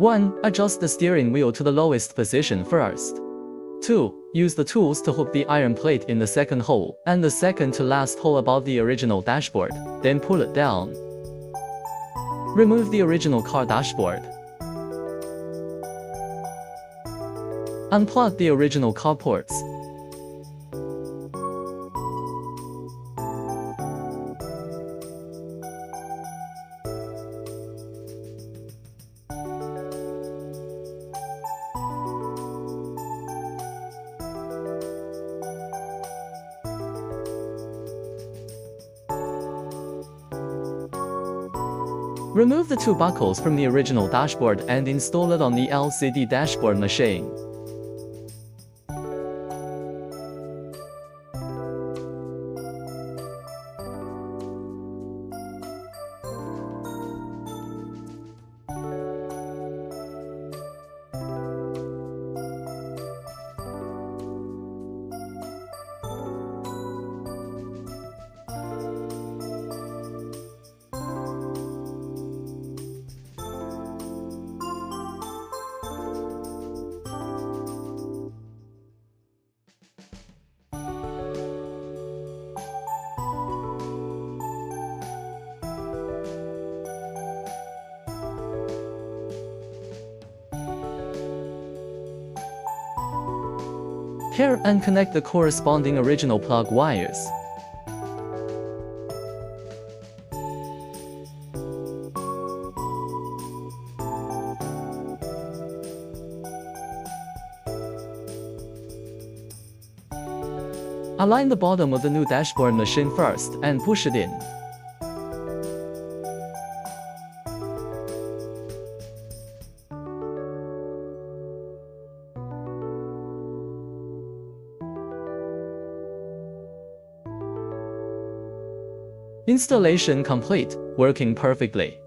1. Adjust the steering wheel to the lowest position first. 2. Use the tools to hook the iron plate in the second hole and the second to last hole above the original dashboard, then pull it down. Remove the original car dashboard. Unplug the original car ports. Remove the two buckles from the original dashboard and install it on the LCD dashboard machine. Pair and connect the corresponding original plug wires. Align the bottom of the new dashboard machine first and push it in. Installation complete, working perfectly.